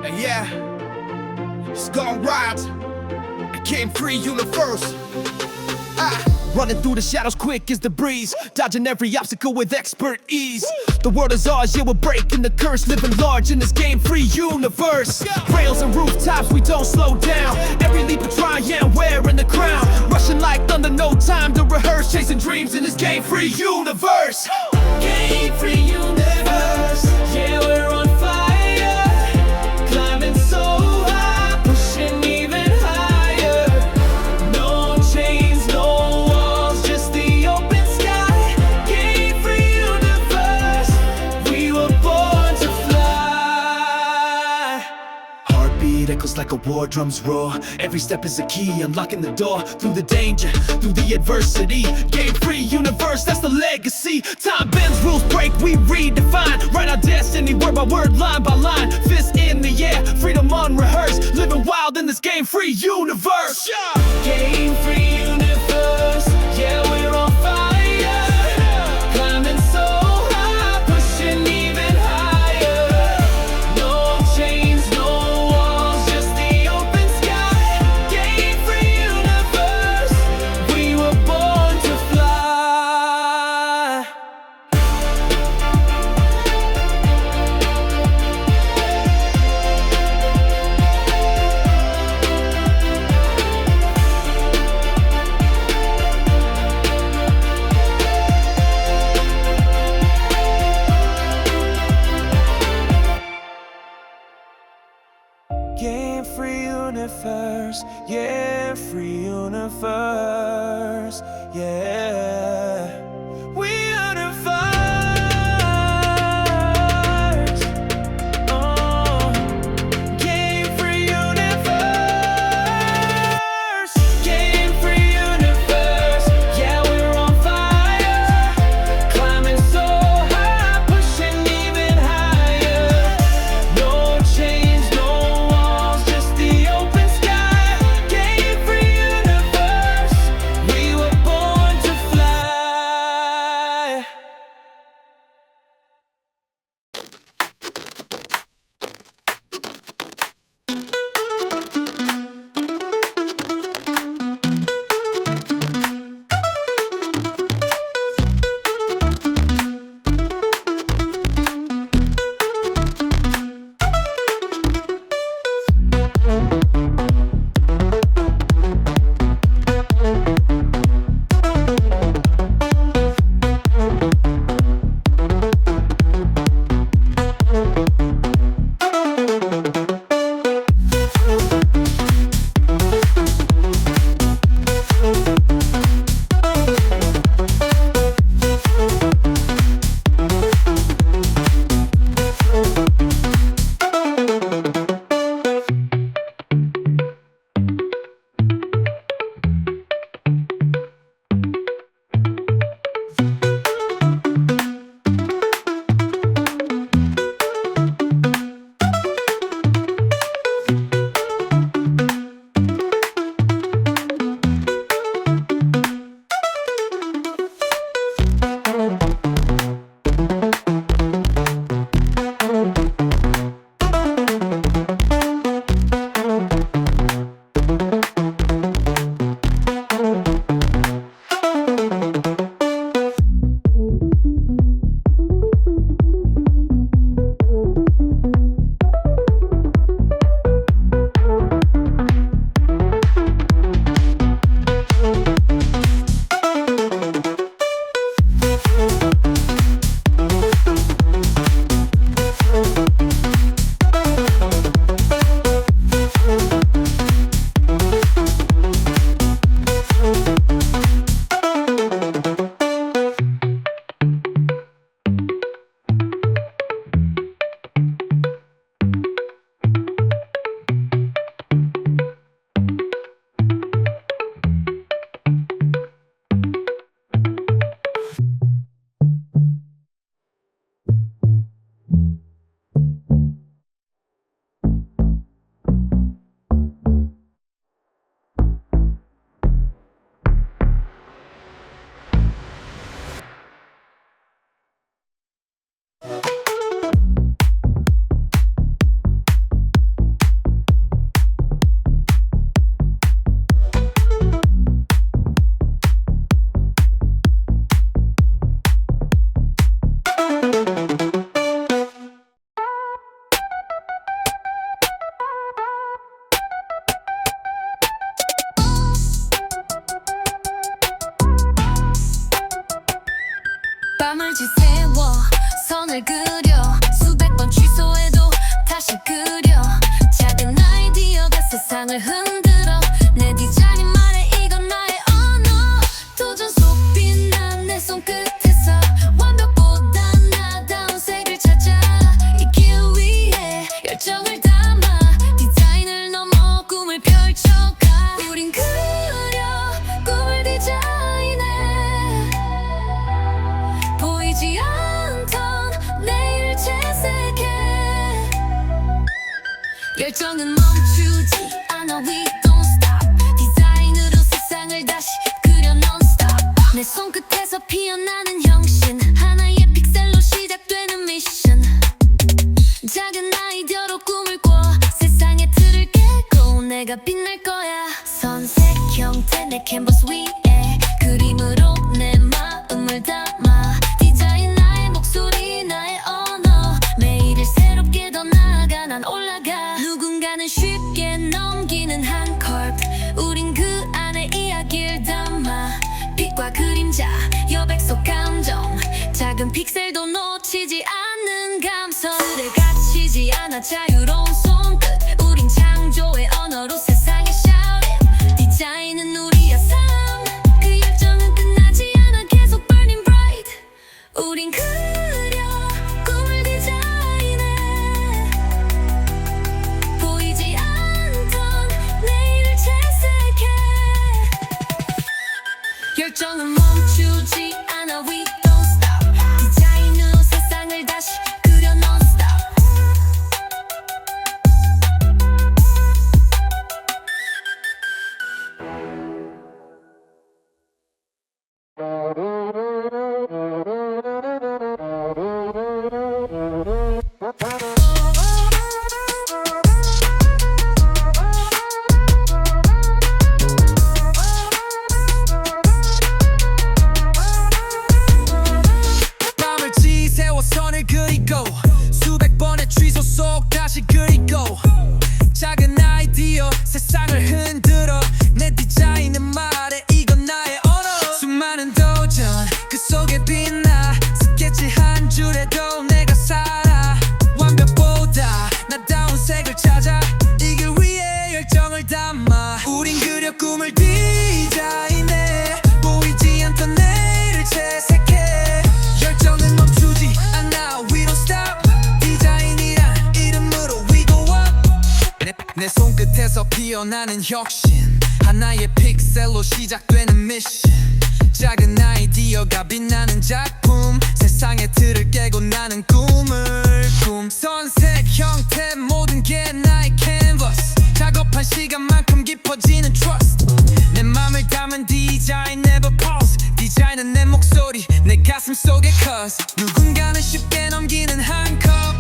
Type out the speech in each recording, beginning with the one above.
And yeah, it's gone wild. It came free universe. Running through the shadows quick as the breeze, dodging every obstacle with expert ease. The world is ours, yeah, we're breaking the curse, living large in this game-free universe. Rails and rooftops, we don't slow down. Every leap of try, yeah, wearing the crown. Rushing like thunder, no time to rehearse. Chasing dreams in this game-free universe. Game-free universe, yeah, we're on fire. Climbing so high, pushing even higher. No chains, no walls, just the open sky. Game-free universe, we were born to fly. Heartbeat echoes like a war drum's roar. Every step is a key, unlocking the door. Through the danger, through the adversity. Game-free universe, that's the legacy. Time bends, rules break, we redefine. Write our destiny word by word, line by line. Fist in the air, freedom unrehearsed. Living wild in this game-free universe. Game-free universe, yeah, we're on fire. Climbing so high, pushing even higher. No chains, no walls, just the open sky. Game-free universe, we were born to fly. Game-free universe, yeah, free universe, yeah. We universe, oh. Game-free universe, game-free universe, yeah, we're on fire. Climbing so high, pushing even higher. No chains, no walls, just the open sky. Game-free universe, 열정은 멈추지 않아 We don't stop 디자인으로 세상을 다시 그려 non-stop 내 손끝에서 피어나는 형신 하나의 픽셀로 시작되는 미션 작은 아이디어로 꿈을 꿔 세상의 틀을 깨고 내가 빛날 거야 선색 형태 내 캔버스 위에 그림으로 내 마음을 담아 디자인 나의 목소리 나의 언어 매일을 새롭게 더 나아가 난 올라가 누군가는 쉽게 넘기는 한 컬 우린 그 안에 이야기를 담아 빛과 그림자 여백 속 감정 작은 픽셀도 놓치지 않는 감성 틀에 갇히지 않아 자유로운 손끝 우린 창조의 언어로 세상에 shout it 디자인은 우리의 삶 그 열정은 끝나지 않아 계속 burning bright 우린 그려 꿈을 디자인해 보이지 않던 내일을 채색해 열정은 멈추지 않아 We don't stop 디자인으로 세상을 다시 그려 non-stop 밤을 지새워 선을 그리고 수백 번의 취소 속 다시 그리고 작은 아이디어 세상을 흔들어 내 디자인은 말해 이건 나의 언어 수많은 도전 그 속에 빛나 스케치 한 줄에도 내가 살아 완벽보다 나다운 색을 찾아 이길 위해 열정을 담아 우린 그려 꿈을 디자인해 보이지 않던 내일을 채색해 열정은 멈추지 않아 We don't stop 디자인이란 이름으로 we go up 내 손끝에서 피어나는 혁신 하나의 픽셀로 시작되는 미션 작은 아이디어가 빛나는 작품 세상의 틀을 깨고 나는 꿈을 선색 형태 모든 게 나의 캔버스 작업한 시간만큼 깊어지는 trust 내 맘을 담은 디자인 never pause 디자인은 내 목소리 내 가슴 속에 cause 누군가는 쉽게 넘기는 한 컵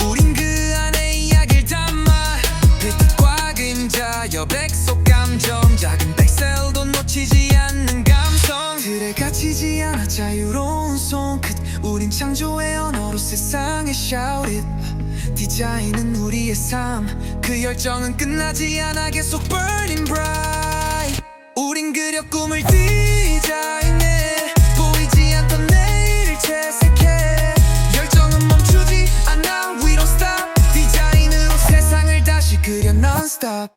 우린 그 안에 이야기를 담아 빛과 그림자 여백 속 감정 작은 픽셀도 놓치지 않는 감성 틀에 갇히지 않아 자유로운 손끝 우린 창조의 언어로 세상에 shout it 디자인은 우리의 삶 그 열정은 끝나지 않아 계속 burning bright 우린 그려 꿈을 디자인해 보이지 않던 내일을 채색해 열정은 멈추지 않아 We don't stop 디자인으로 세상을 다시 그려 non-stop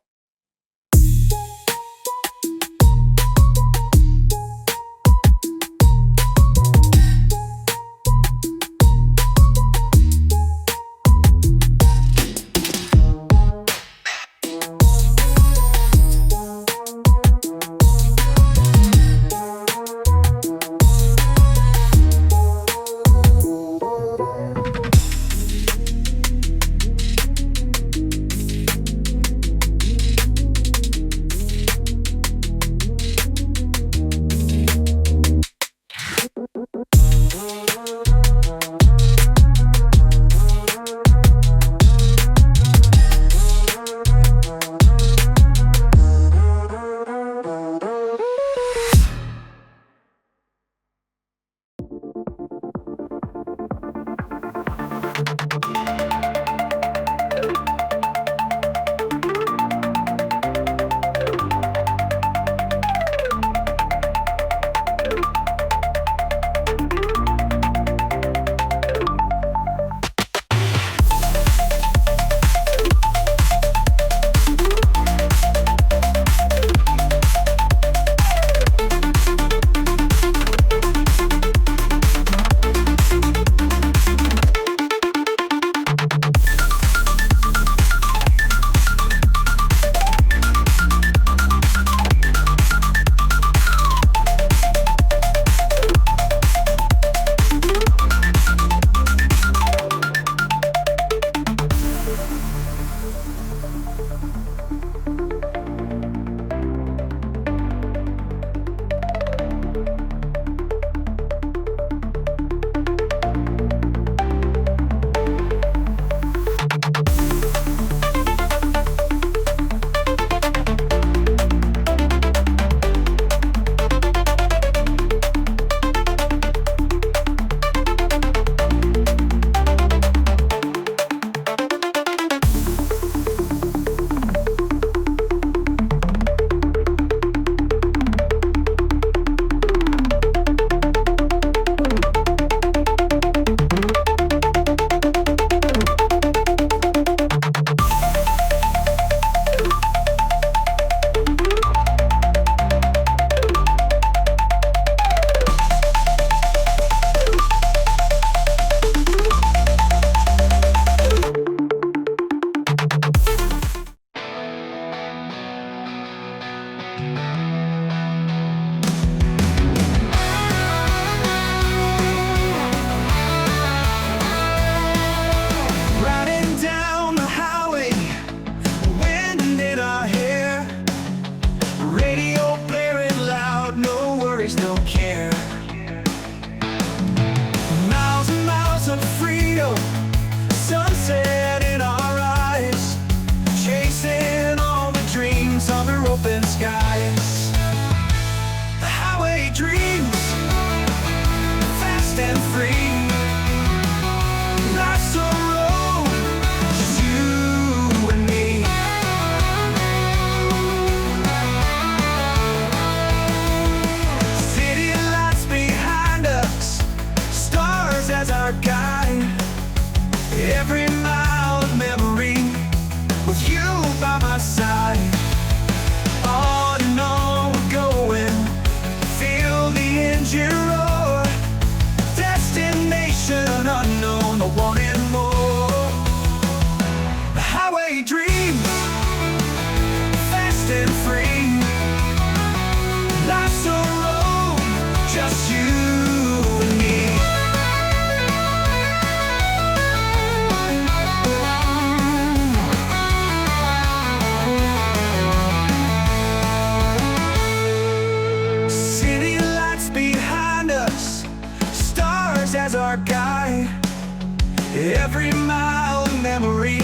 mile memory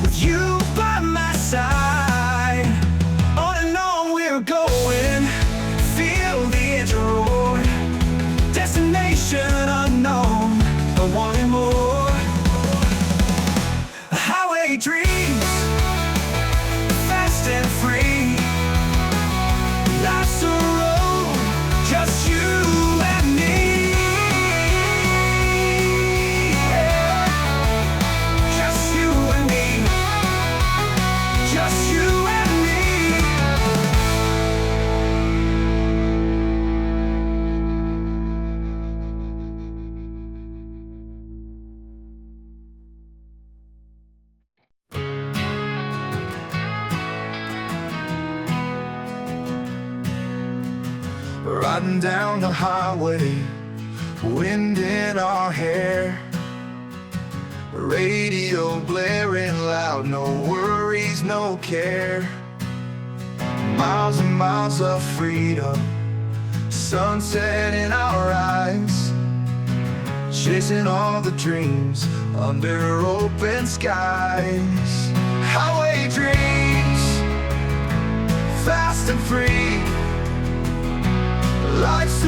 with you by my side. On and on we're going, feel the engine roar. Destination unknown, but wanting more. Highway dreams, fast and free. Life's a road, just you and me. Yeah. Just you and me. Just you and me. Riding down the highway, wind in our hair, radio blaring loud, no worries, no care. Miles and miles of freedom, sunset in our eyes, chasing all the dreams under open skies. Highway dreams, fast and free. Life's a